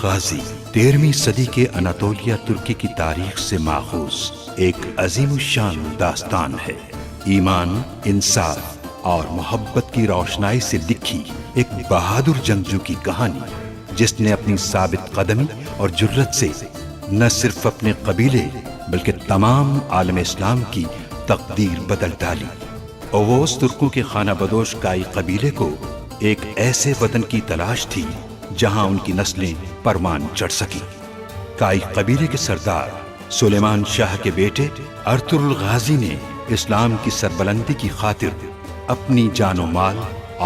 गाजी 13वीं सदी के अनातोलिया तुर्की की तारीख से माखूज एक अजीमुशान दास्तान है। ईमान, इंसाफ और मोहब्बत की रोशनाई से लिखी एक बहादुर जंगजू की कहानी, जिसने अपनी साबित कदमी और जुर्रत से न सिर्फ अपने कबीले बल्कि तमाम आलम इस्लाम की तकदीर बदल डाली। ओवोस तुर्कों के खाना बदोश काई कबीले को एक ऐसे वतन की तलाश थी जहां उनकी नस्लें परमान चढ़ सकी। काई कबीले के सरदार सुलेमान शाह के बेटे अर्तुरुल गाजी ने इस्लाम की सरबलंदी की खातिर अपनी जानो माल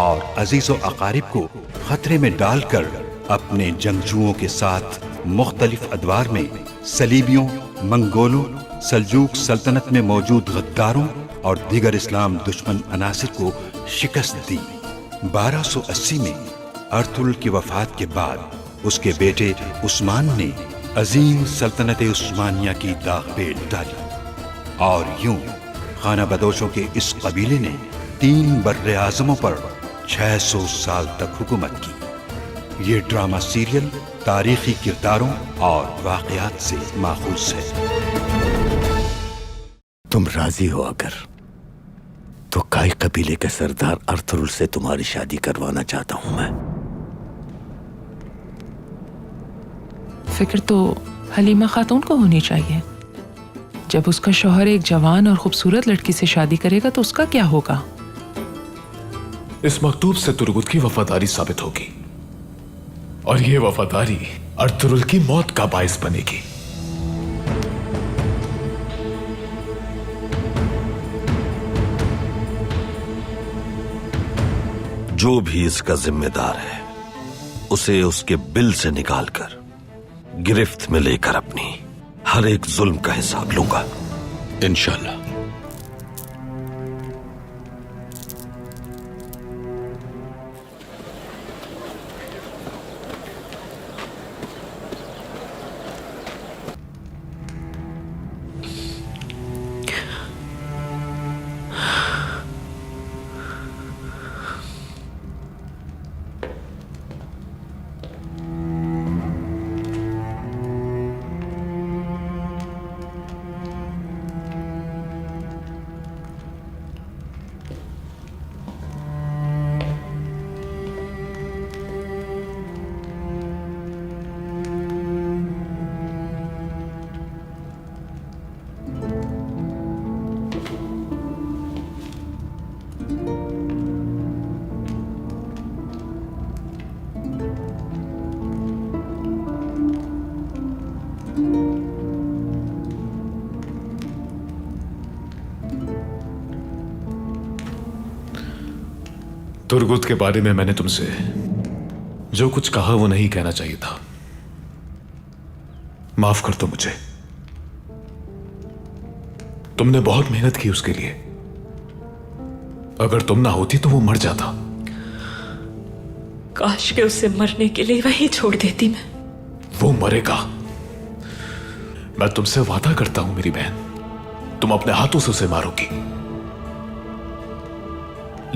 और अजीजो अकारिब को खतरे में डालकर अपने जंगजुओं के साथ मुख्तलिफ अदवार में सलीबियों, मंगोलों, सल्जूक सल्तनत में मौजूद गद्दारों और दीगर इस्लाम दुश्मन अनासिर को शिकस्त दी। 1280 में अर्तुरुल की वफात के बाद उसके बेटे उस्मान ने अजीम सल्तनत उस्मानिया की दाग पेट डाली और यूं खाना बदोशों के इस कबीले ने 3 बर्रे आज़मों पर 600 साल तक हुकूमत की। ये ड्रामा सीरियल तारीखी किरदारों और वाक़यात से माखूज है। तुम राजी हो अगर तो काई कबीले के सरदार अर्तुरुल से तुम्हारी शादी करवाना चाहता हूं मैं। फिक्र तो हलीमा खातून को होनी चाहिए। जब उसका शौहर एक जवान और खूबसूरत लड़की से शादी करेगा तो उसका क्या होगा? इस मकतूब से तुर्गुत की वफादारी साबित होगी और यह वफादारी अर्तुरुल की मौत का बायस बनेगी। जो भी इसका जिम्मेदार है उसे उसके बिल से निकालकर गिरफ्त में लेकर अपनी हर एक जुल्म का हिसाब लूंगा इंशाअल्लाह। तुर्गुत के बारे में मैंने तुमसे जो कुछ कहा वो नहीं कहना चाहिए था। माफ कर दो मुझे। तुमने बहुत मेहनत की उसके लिए। अगर तुम ना होती तो वो मर जाता। काश के उसे मरने के लिए वहीं छोड़ देती मैं। वो मरेगा। मैं तुमसे वादा करता हूं मेरी बहन, तुम अपने हाथों से उसे मारोगी,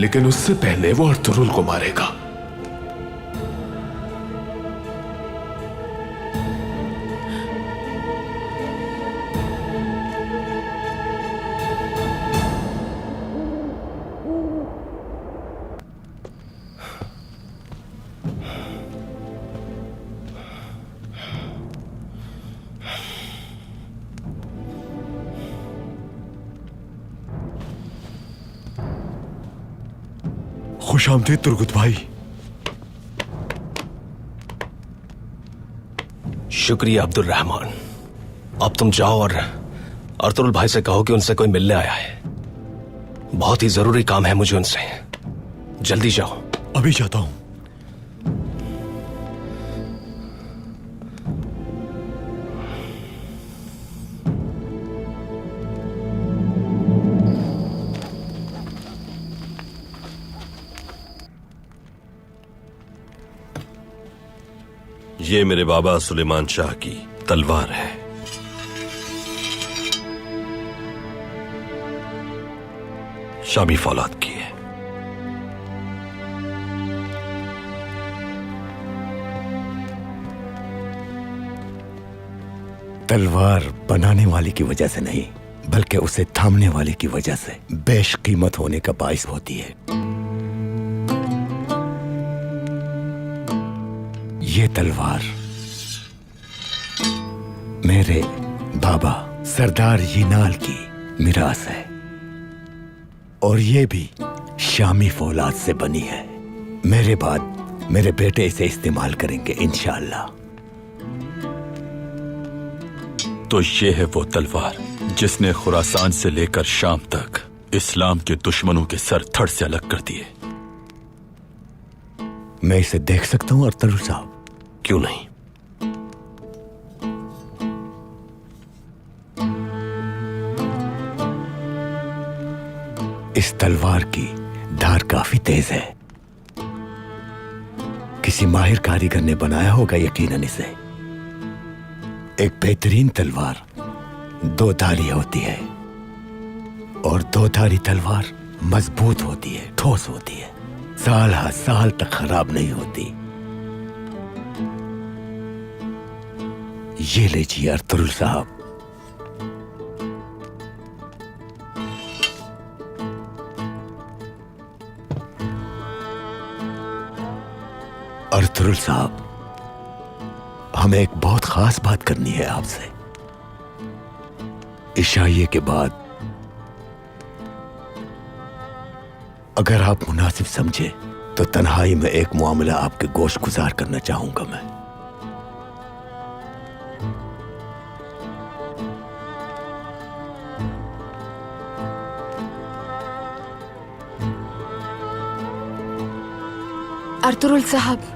लेकिन उससे पहले वो अर्तुरुल को मारेगा। खुश आमदीद तुर्गुत भाई। शुक्रिया अब्दुल रहमान। अब तुम जाओ और अर्तुरुल भाई से कहो कि उनसे कोई मिलने आया है। बहुत ही जरूरी काम है मुझे उनसे। जल्दी जाओ। अभी जाता हूं। ये मेरे बाबा सुलेमान शाह की तलवार है। शामी फौलाद की है। तलवार बनाने वाले की वजह से नहीं, बल्कि उसे थामने वाले की वजह से बेशकीमत होने का बाइस होती है। ये तलवार मेरे बाबा सरदार यीनाल की मिरास है, और ये भी शामी फौलाद से बनी है। मेरे बाद मेरे बेटे इसे इस्तेमाल करेंगे इंशाअल्लाह। तो ये है वो तलवार जिसने खुरासान से लेकर शाम तक इस्लाम के दुश्मनों के सर धड़ से अलग कर दिए। मैं इसे देख सकता हूं अर्तुगरुल साहब? क्यों नहीं? इस तलवार की धार काफी तेज है। किसी माहिर कारीगर ने बनाया होगा यकीनन इसे। एक बेहतरीन तलवार दो धारी होती है, और दो धारी तलवार मजबूत होती है, ठोस होती है, साल हर साल तक खराब नहीं होती। ये लीजिए अर्तुगरुल साहब। अर्तुगरुल साहब, हमें एक बहुत खास बात करनी है आपसे। इशाइये के बाद अगर आप मुनासिब समझे तो तन्हाई में एक मामला आपके गोश गुजार करना चाहूंगा मैं। अर्तुगरुल साहब,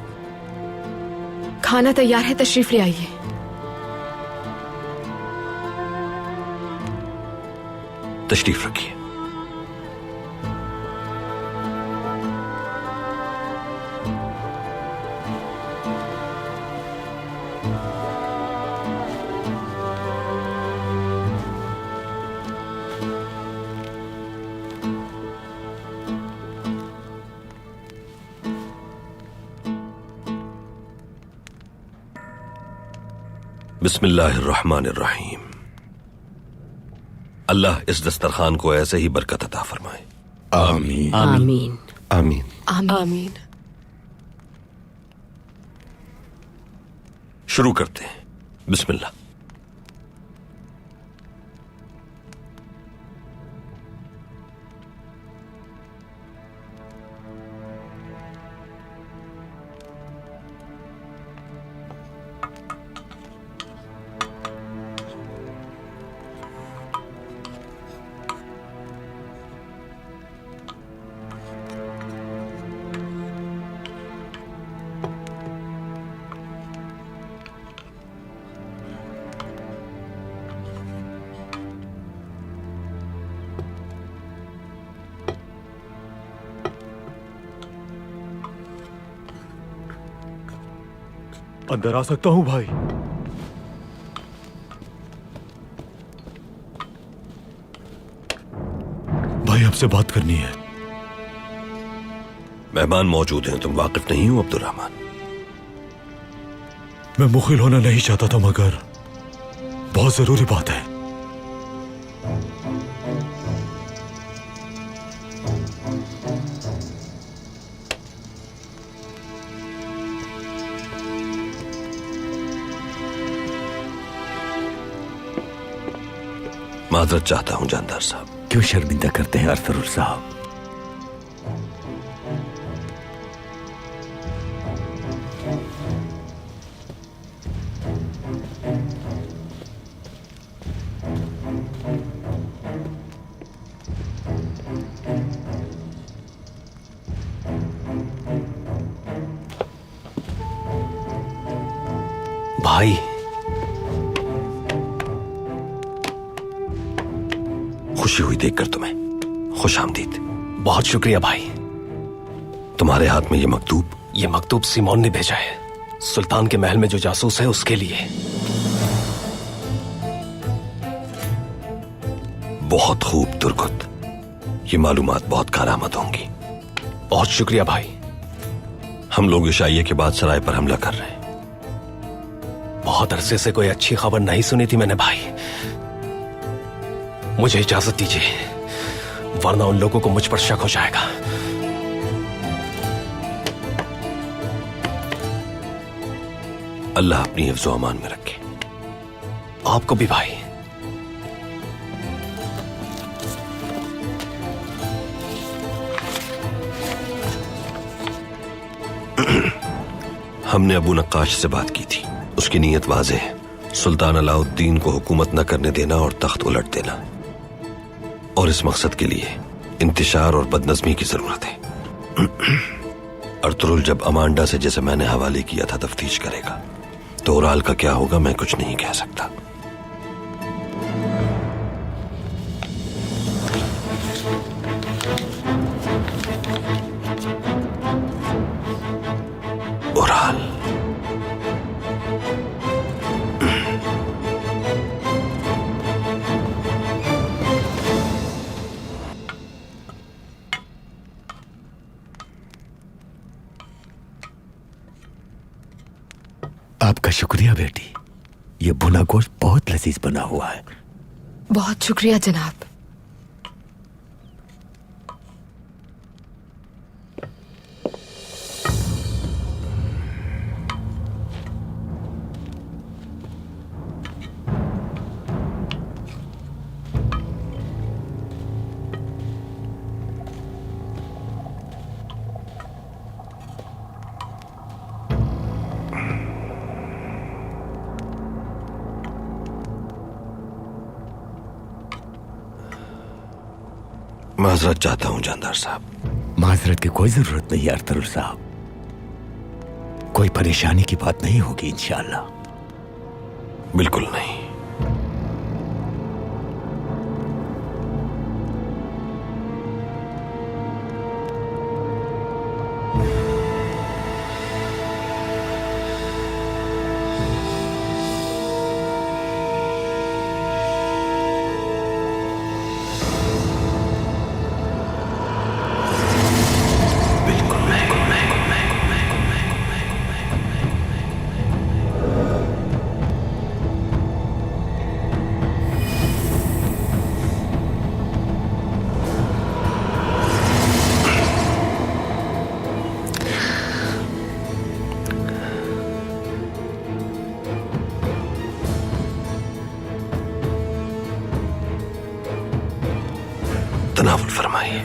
खाना तैयार है, तशरीफ ले आइए। तशरीफ रखिए। बिस्मिल्लाहिर्रहमानिर्रहीम। अल्लाह इस दस्तरखान को ऐसे ही बरकत अता फरमाए। आमीन आमीन आमीन। आमीन। शुरू करते हैं। बिस्मिल्लाह। अंदर आ सकता हूं भाई? भाई आपसे बात करनी है। मेहमान मौजूद हैं, तुम वाकिफ नहीं हो अब्दुर्रहमान? मैं मुखिल होना नहीं चाहता था, मगर बहुत जरूरी बात है। माजरत चाहता हूं जानदार साहब। क्यों शर्मिंदा करते हैं अर्तुगरुल साहब? भाई, खुशी हुई देखकर तुम्हें। खुश आमदीद। बहुत शुक्रिया भाई। तुम्हारे हाथ में ये मकतूब? ये मकतूब सिमोन ने भेजा है, सुल्तान के महल में जो जासूस है उसके लिए। बहुत खूब तुर्गुत, ये मालूमात बहुत कारआमद होंगी। बहुत शुक्रिया भाई। हम लोग इशाइये के बाद सराय पर हमला कर रहे हैं। बहुत अरसे से कोई अच्छी खबर नहीं सुनी थी मैंने भाई। मुझे इजाजत दीजिए, वरना उन लोगों को मुझ पर शक हो जाएगा। अल्लाह अपनी हिफ्ज़ो अमान में रखे। आपको भी भाई। हमने अबू नक्काश से बात की थी। उसकी नीयत वाज़ेह है, सुल्तान अलाउद्दीन को हुकूमत न करने देना और तख्त उलट देना। और इस मकसद के लिए इंतशार और बदनज़मी की जरूरत है। अर्तुरुल जब अमांडा से, जैसे मैंने हवाले किया था, तफ्तीश करेगा तो ओराल का क्या होगा मैं कुछ नहीं कह सकता। ओराल आपका शुक्रिया बेटी, ये भुना गोश्त बहुत लजीज बना हुआ है। बहुत शुक्रिया जनाब। माजरत चाहता हूं जानदार साहब। माजरत की कोई जरूरत नहीं है अर्तुरुल साहब, कोई परेशानी की बात नहीं होगी इंशाअल्लाह। बिल्कुल नहीं। तनावुल फरमाइए।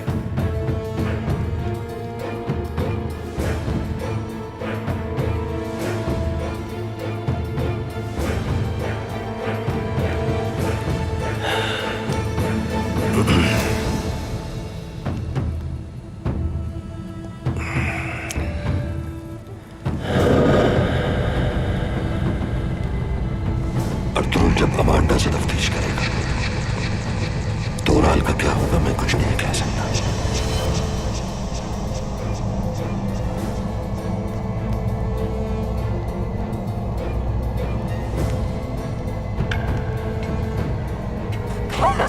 अर्तुरुल जब अमांडा से तफ्तीश करेगा तो ओराल का क्या होगा मैं कुछ नहीं कह सकता।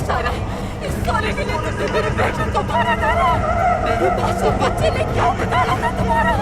सारा इस सारे के लिए तुमने मेरे बेटे को मारा था ना? मेरे मासूम बच्चे ने क्या बिगाड़ा था तुम्हारा?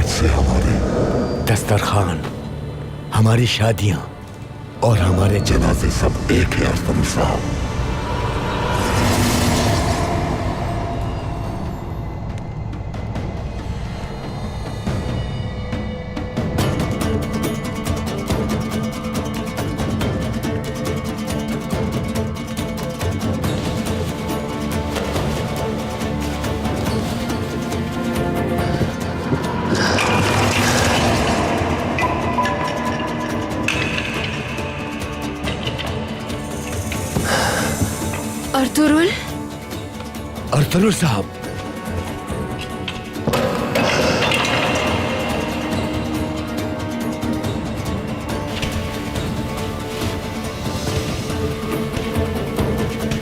से हमारे दस्तरखान, हमारी शादियां और हमारे जनाजे सब एक है अर्तुरुल साहब। अर्तुल साहब,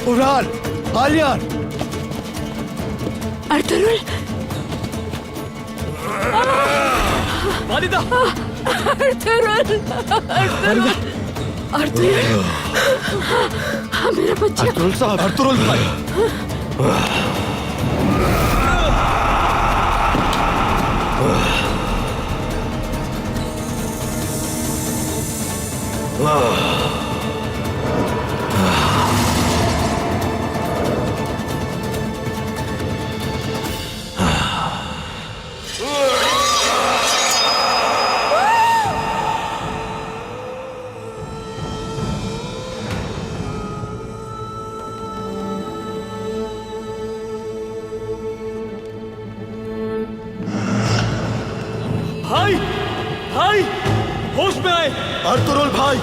उड़ान, आलियान। अर्तुल, वालिदा, अर्तुल, अर्तुल, अर्तुल, मेरा बच्चा। अर्तुल साहब, अर्तुल भाई। भाई, भाई, होश में आए। अर्तुल भाई।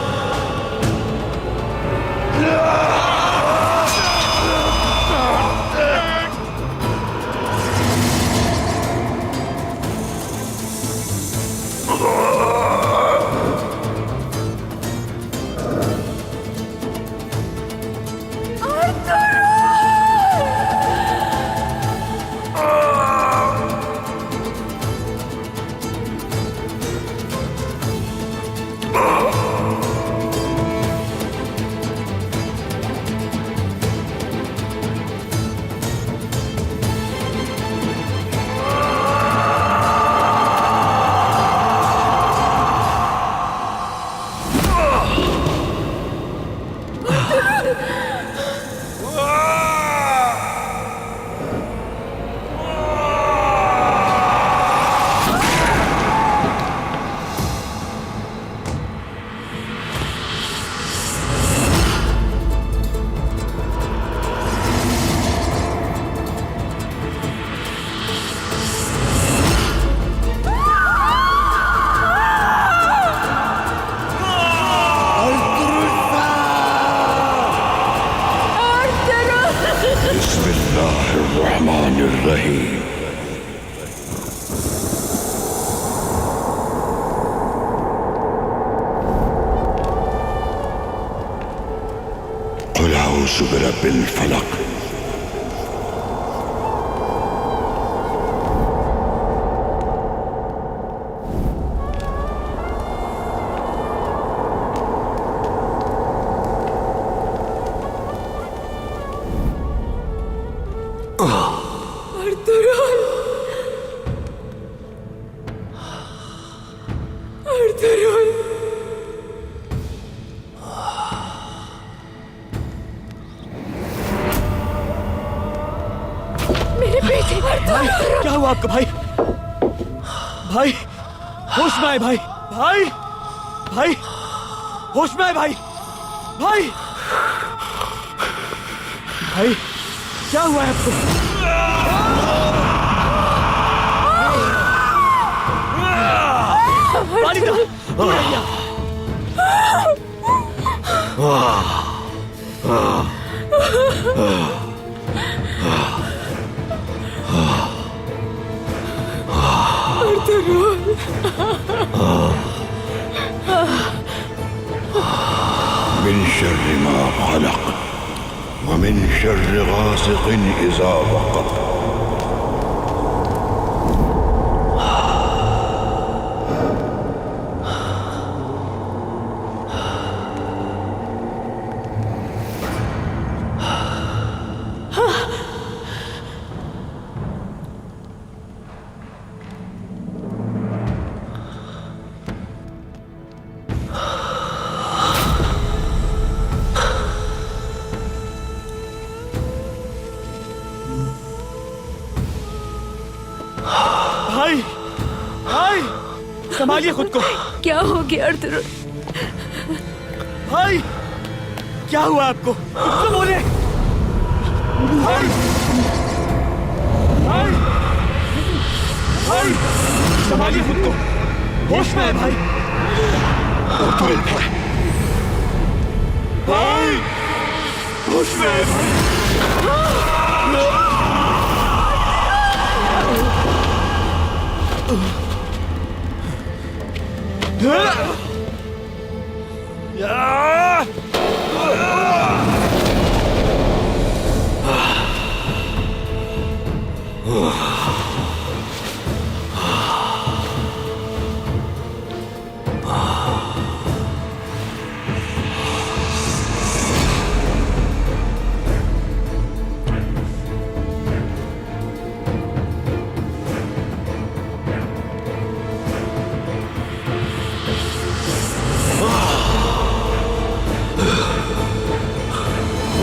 बिस्मिल्लाहिर्रहमानिर्रहीम। कुल औज़ु बिरब्बिल फलक। क्या हुआ आपको भाई? भाई, होश में आए भाई। भाई, भाई, होश में आए भाई। भाई, भाई, क्या हुआ है आपको? वालिदा, मिन शर्रि मा खलक़ व मिन शर्रि गासिक़िन इज़ा वक़ब। भाई, भाई, संभालिए खुद को। क्या हो गया अर्तुल? भाई, क्या हुआ आपको? कुछ तो बोले। भाई, भाई, भाई, संभालिए खुद को। होश में है भाई। अर्तुल भाई, भाई, होश में है भाई।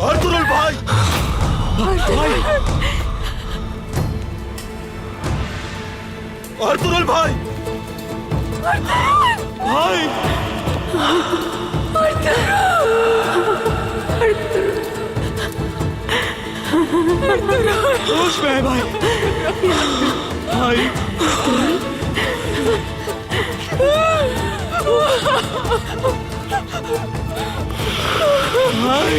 अर्तुरुल भाई, भाई, अर्तुरुल भाई, भाई, होश में है भाई, भाई, भाई,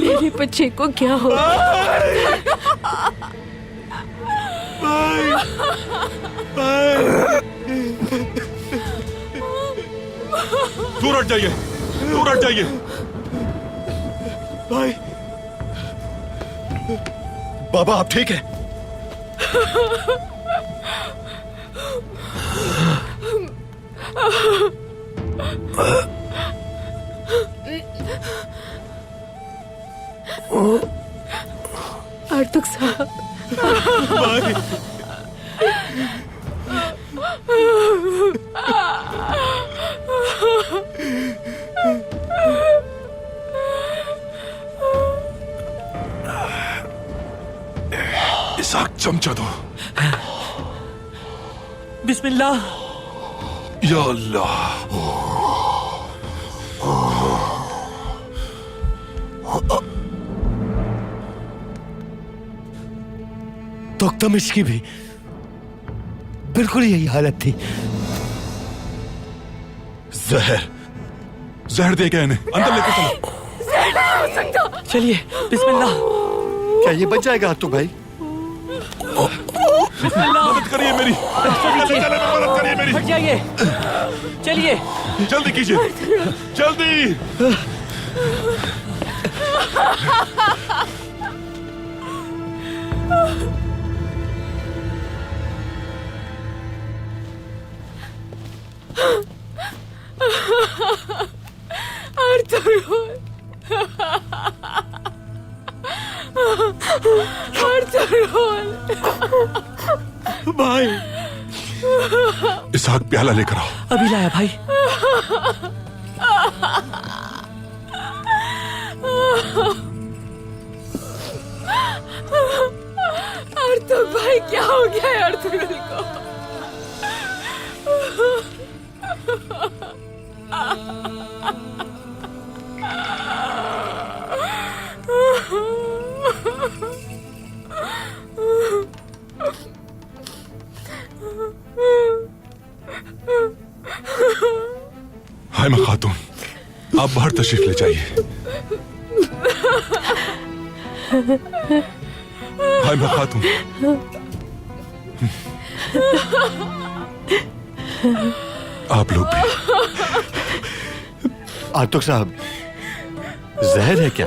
मेरे बच्चे को क्या हो? दूर हट जाइए, दूर हट जाइए। भाई, बाबा आप ठीक है? आर्तुक साहब, भाई, इसाक चमचा दो। बिस्मिल्लाह। या अल्लाह। तोख्तमिश की भी बिल्कुल यही हालत थी। जहर, जहर दे गए इन्हें, अंदर लेके चलो। हो सकता। चलिए, बिस्मिल्लाह। क्या ये बच जाएगा आर्तुक भाई? मदद करिए मेरी। चले, चले, मदद मेरी। हट जाइए, चलिए। जल्दी कीजिए, जल्दी। भाई, इसहाक प्याला लेकर आओ। अभी लाया भाई। अर्तुल भाई, क्या हो गया है अर्तुल को? हाइमा खातून, आप बाहर तशरीफ ले जाइए। हाइमा खातून, आप लोग भी। आतुक साहब, जहर है क्या?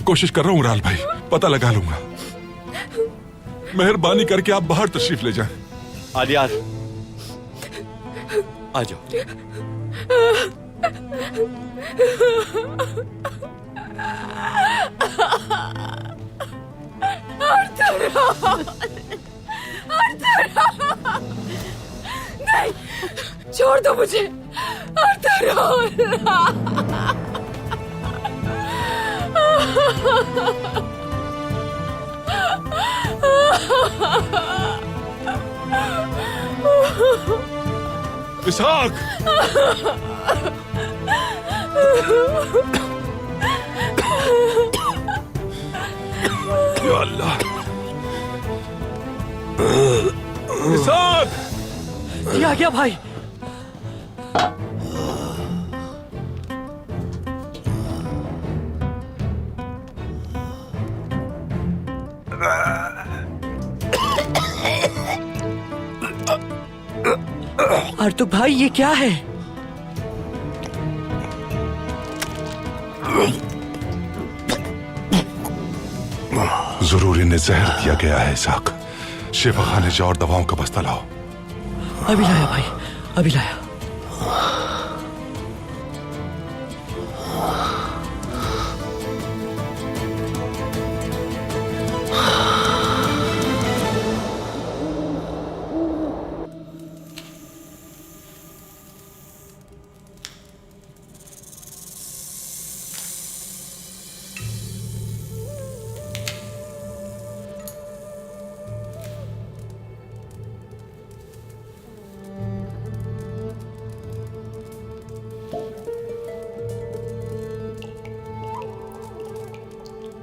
कोशिश कर रहा हूं राल भाई, पता लगा लूंगा। मेहरबानी करके आप बाहर तशरीफ ले जाएं। आलियार, आ जाओ। नहीं, छोड़ दो मुझे अर्तुल। इसहाक, या अल्लाह। इसहाक, ये आ गया भाई। अर्तुल भाई, ये क्या है? जरूर इन्हें जहर दिया गया है। इसहाक, शिफा खाने जाओ और दवाओं का बस्ता लाओ। अभी लाया भाई, अभी लाया।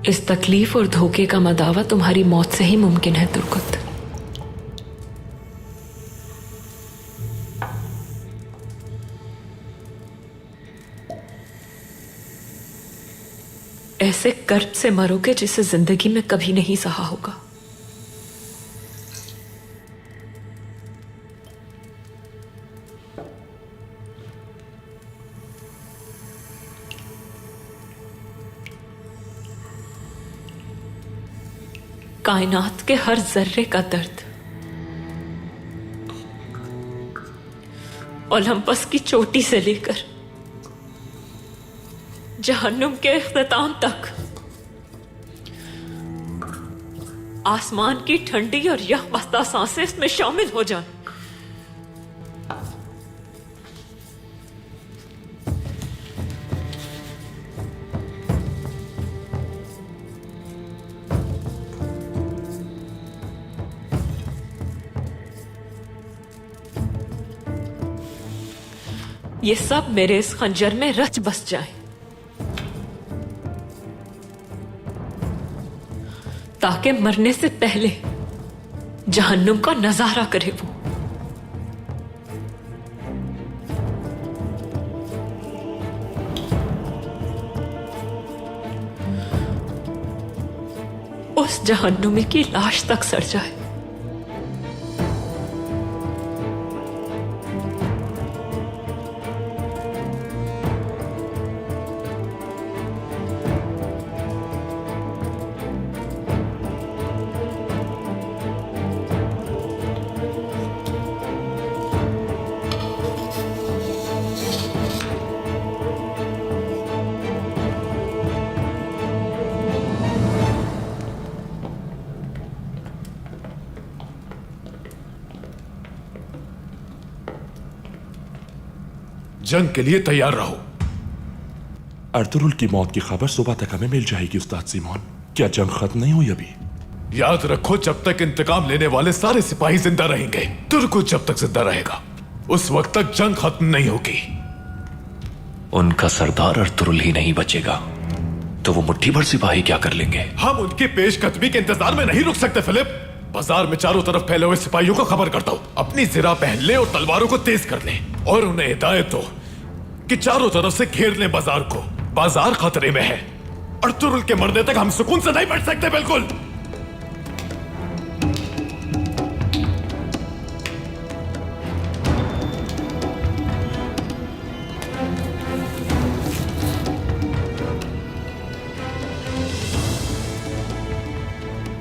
इस तकलीफ और धोखे का मदावा तुम्हारी मौत से ही मुमकिन है तुर्कुत। ऐसे कर्ब से मरोगे जिसे जिंदगी में कभी नहीं सहा होगा। कायनात के हर जर्रे का दर्द, ओलंपस की चोटी से लेकर जहन्नुम के इख्तिताम तक, आसमान की ठंडी और यकबस्ता सांसें इसमें शामिल हो जाए। ये सब मेरे इस खंजर में रच बस जाए, ताकि मरने से पहले जहन्नुम का नजारा करे वो। उस जहन्नुमी की लाश तक सड़ जाए। जंग के लिए तैयार रहो। अर्तुरुल की मौत की खबर सुबह तक हमें मिल जाएगी उस्ताद सिमोन। क्या जंग खत्म नहीं हुई अभी? याद रखो, जब तक इंतकाम लेने वाले सारे सिपाही जिंदा रहेंगे, तुर्कुत जब तक जिंदा रहेगा, उस वक्त तक जंग खत्म नहीं होगी। उनका सरदार अर्तुरुल ही नहीं बचेगा तो वो मुट्ठी भर सिपाही क्या कर लेंगे? हम उनकी पेशकदमी के इंतजार में नहीं रुक सकते फिलिप। बाजार में चारों तरफ फैले हुए सिपाहियों को खबर करता हूं, अपनी जिरा पहन ले और तलवारों को तेज कर ले और उन्हें हिदायत दो कि चारों तरफ से घेर ले बाजार को। बाजार खतरे में है। अर्तुरुल के मरने तक हम सुकून से नहीं बैठ सकते। बिल्कुल।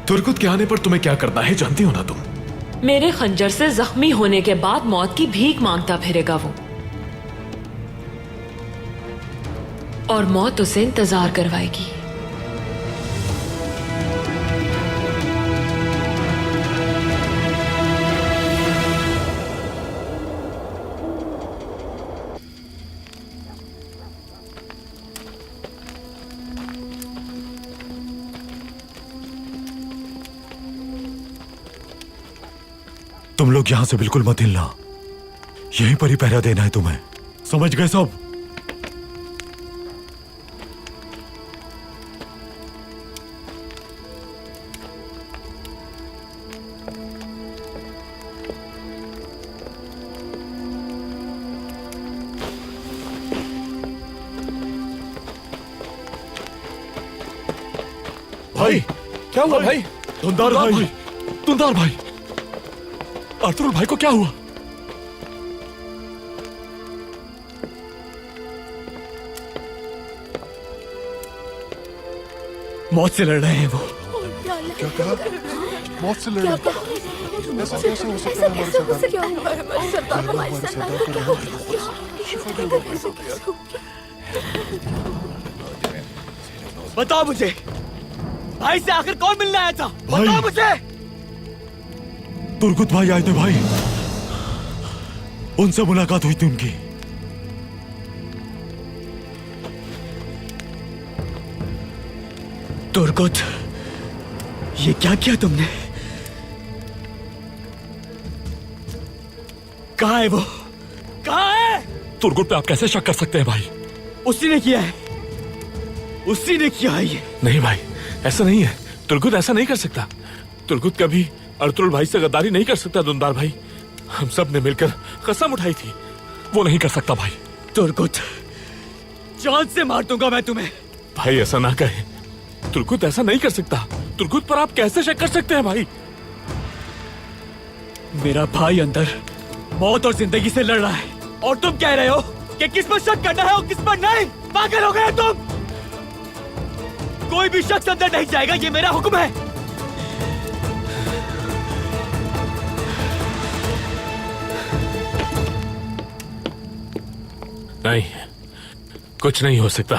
तुर्कुत के आने पर तुम्हें क्या करना है जानती हो ना तुम? मेरे खंजर से जख्मी होने के बाद मौत की भीख मांगता फिरेगा वो, और मौत उसे इंतजार करवाएगी। तुम लोग यहां से बिल्कुल मत हिलना, यहीं पर ही पहरा देना है तुम्हें, समझ गए सब? भाई क्या हुआ भाई? तुंदार भाई, तुंदार भाई, अर्तुरुल भाई को क्या हुआ? मौत से लड़ रहे हैं वो। क्या कहा? मौत से लड़ रहे हैं? ऐसा कैसे हो सकता है? हमारे सरदार को बताओ मुझे, भाई से आखिर कौन मिलने आया था? बताओ मुझे। तुर्कुत भाई आए थे भाई, उनसे मुलाकात हुई थी उनकी। तुर्कुत, ये क्या किया तुमने? कहाँ है वो? कहाँ है? तुर्कुत पे आप कैसे शक कर सकते हैं भाई? उसी ने किया है, उसी ने किया है ये। नहीं भाई, ऐसा नहीं है। तुर्कुत ऐसा नहीं कर सकता। तुर्कुत कभी अर्तुरुल भाई से गद्दारी नहीं कर सकता। दुंदार भाई, हम सब ने मिलकर कसम उठाई थी, वो नहीं कर सकता भाई। तुर्कुत, जान से मार दूंगा मैं तुम्हें। भाई ऐसा ना कहे, तुर्कुत ऐसा नहीं कर सकता। तुर्कुत पर आप कैसे शक कर सकते हैं भाई? मेरा भाई अंदर मौत और जिंदगी से लड़ रहा है, और तुम कह रहे हो कि किस पर शक करना है और किस पर नहीं? पागल हो गए तुम। कोई भी शख्स अंदर नहीं जाएगा, ये मेरा हुक्म है। नहीं, कुछ नहीं हो सकता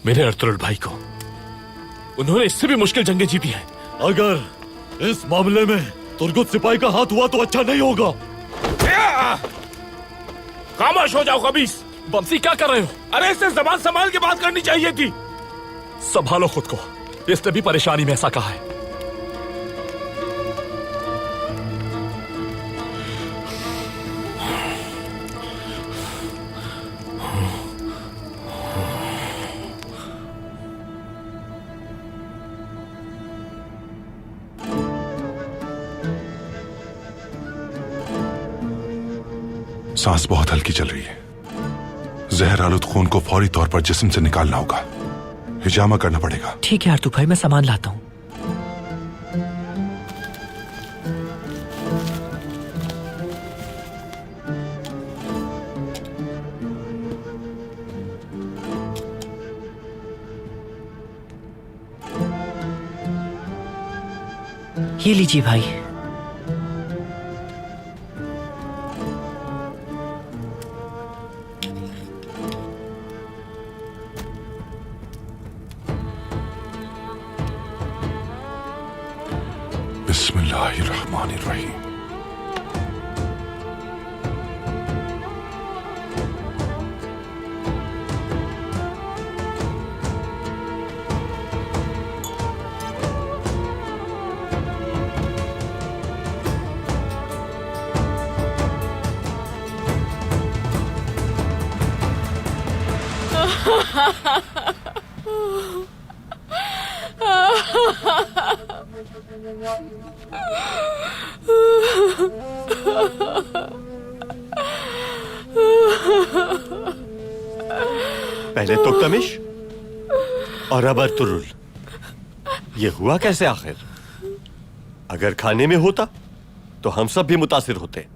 मेरे अर्तुरुल भाई को। उन्होंने इससे भी मुश्किल जंगें जीती हैं। अगर इस मामले में तुर्कुत सिपाही का हाथ हुआ तो अच्छा नहीं होगा। खामोश हो जाओ खबीस। बमसी क्या कर रहे हो? अरे इससे जबान संभाल के बात करनी चाहिए थी। संभालो खुद को, इसने भी परेशानी में ऐसा कहा है। सांस बहुत हल्की चल रही है। जहर आलूद खून को फौरी तौर पर जिस्म से निकालना होगा। हिजामा करना पड़ेगा। ठीक है आरतू भाई, मैं सामान लाता हूं। ये लीजिए भाई। बिस्मिल्लाहिर्रहमानिर्रहीम। पहले तुक्तमिश और अब अर्तुरुल। ये हुआ कैसे आखिर? अगर खाने में होता तो हम सब भी मुतासिर होते।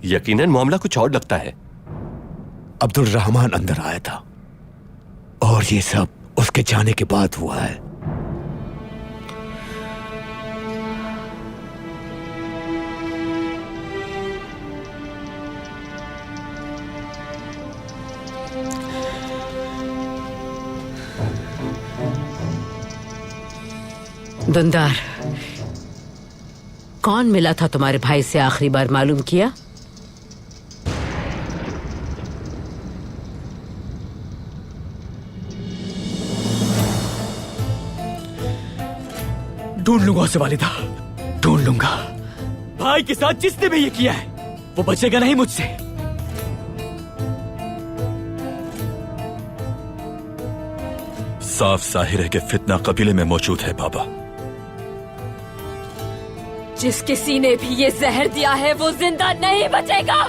यकीनन मामला कुछ और लगता है। अब्दुल रहमान अंदर आया था और ये सब उसके जाने के बाद हुआ है। दुंदार, कौन मिला था तुम्हारे भाई से आखिरी बार, मालूम किया? ढूंढ लूंगा उसे वालिदा, ढूंढ लूंगा। भाई के साथ जिसने भी ये किया है वो बचेगा नहीं मुझसे। साफ जाहिर है कि फितना कबीले में मौजूद है बाबा। जिस किसी ने भी ये जहर दिया है वो जिंदा नहीं बचेगा।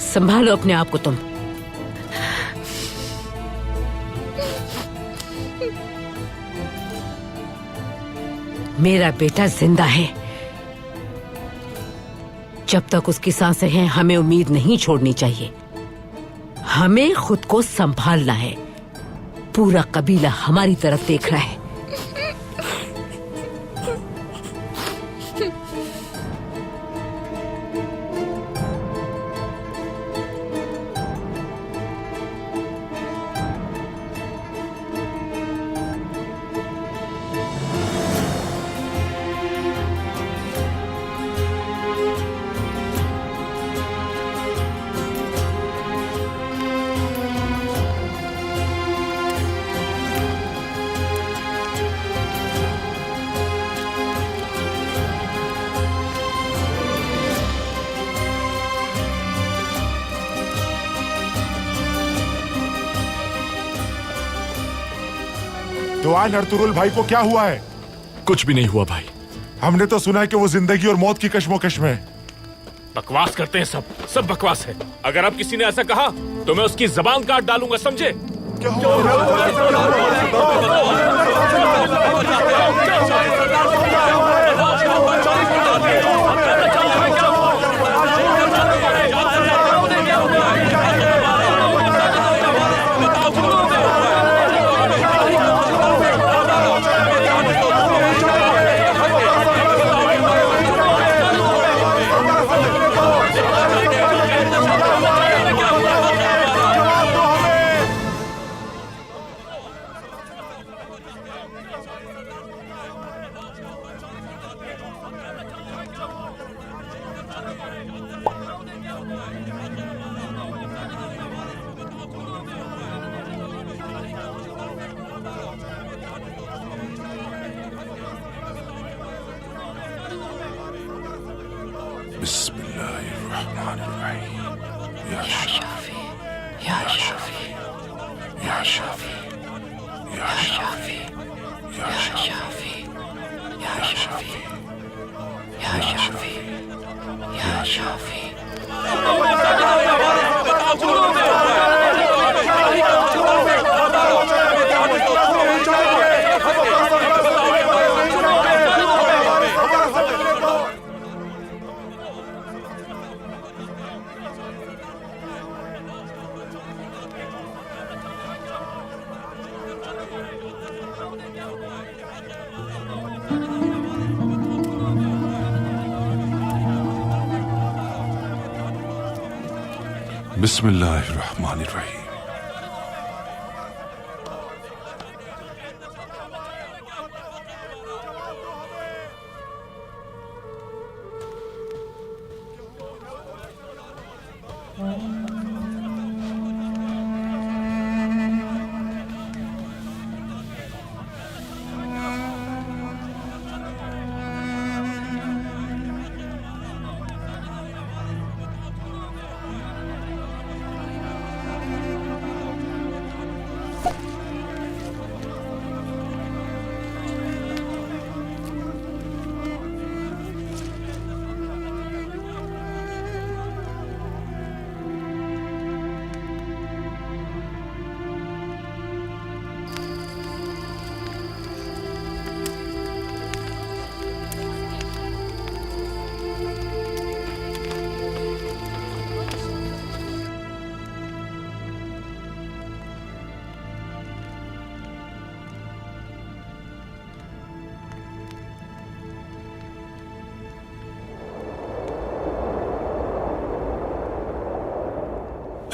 संभालो अपने आप को तुम। मेरा बेटा जिंदा है। जब तक उसकी सांसें हैं हमें उम्मीद नहीं छोड़नी चाहिए। हमें खुद को संभालना है। पूरा कबीला हमारी तरफ देख रहा है। दुआन अर्तुरुल भाई को क्या हुआ है? कुछ भी नहीं हुआ भाई। हमने तो सुना है कि वो जिंदगी और मौत की कश्मोकश में। बकवास करते हैं सब बकवास है। अगर अब किसी ने ऐसा कहा तो मैं उसकी जबान काट डालूंगा, समझे? बिस्मिल्लाहिर्रहमानिर्रहीम।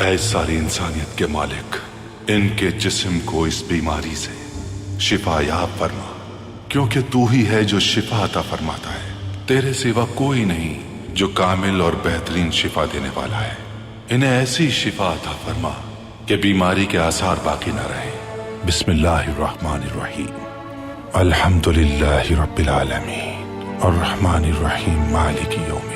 ऐ सारी इंसानियत के मालिक, इनके जिस्म को इस बीमारी से शिफा याब फरमा, क्योंकि तू ही है जो शिफा अता फरमाता है। तेरे सिवा कोई नहीं जो कामिल और बेहतरीन शिफा देने वाला है। इन्हें ऐसी शिफा अता फरमा कि बीमारी के आसार बाकी न रहे। बिस्मिल्लाहिर्रहमानिर्रहीम, अल्हम्दुलिल्लाहि रब्बिल आलमीन, अर्रहमानिर रहीम, मालिकि यौमिद्दीन।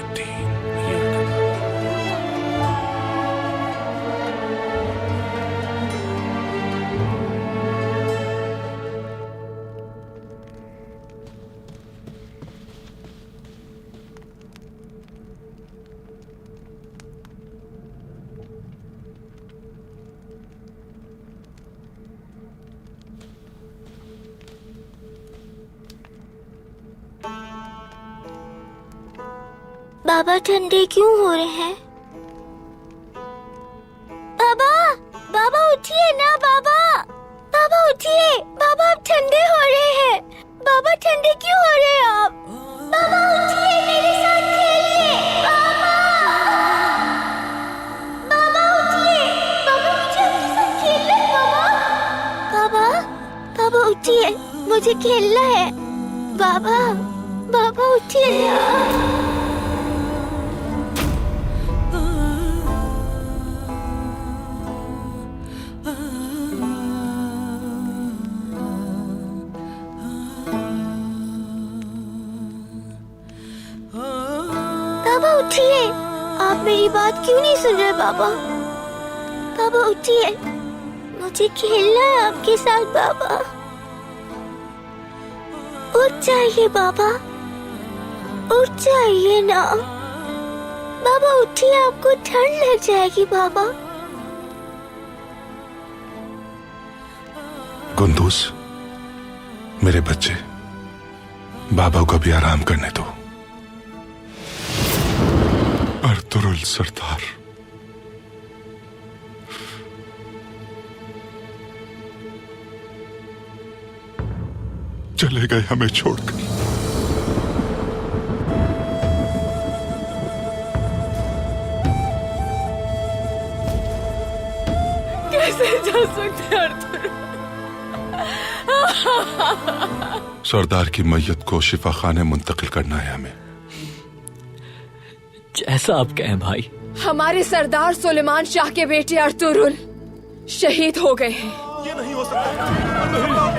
बाबा ठंडे क्यों हो रहे हैं? बाबा, बाबा उठिए ना बाबा, बाबा उठिए, बाबा आप ठंडे हो रहे हैं। बाबा ठंडे क्यों हो रहे हैं आप? बाबा उठिए, मेरे साथ खेलिए। बाबा, बाबा उठिए, बाबा मुझे आपके साथ खेलना है। बाबा, बाबा, बाबा उठिए, मुझे खेलना है। बाबा, बाबा उठिए ना। बाबा उठिए, आप मेरी बात क्यों नहीं सुन रहे? बाबा, बाबा उठिए, मुझे खेलना है आपके साथ। बाबा उठ जाइए, बाबा उठ जाइए ना। बाबा उठिए, आपको ठंड लग जाएगी। बाबा, कुंदूस, मेरे बच्चे, बाबा को भी आराम करने दो। अर्तुरुल सरदार, चले गए हमें छोड़कर। कैसे जा सकते अर्तुरुल? सरदार की मैयत को शिफा खाने मुंतकिल करना है हमें। जैसा आप कहें भाई। हमारे सरदार सुलेमान शाह के बेटे अर्तुरुल शहीद हो गए हैं। ये नहीं हो सकता।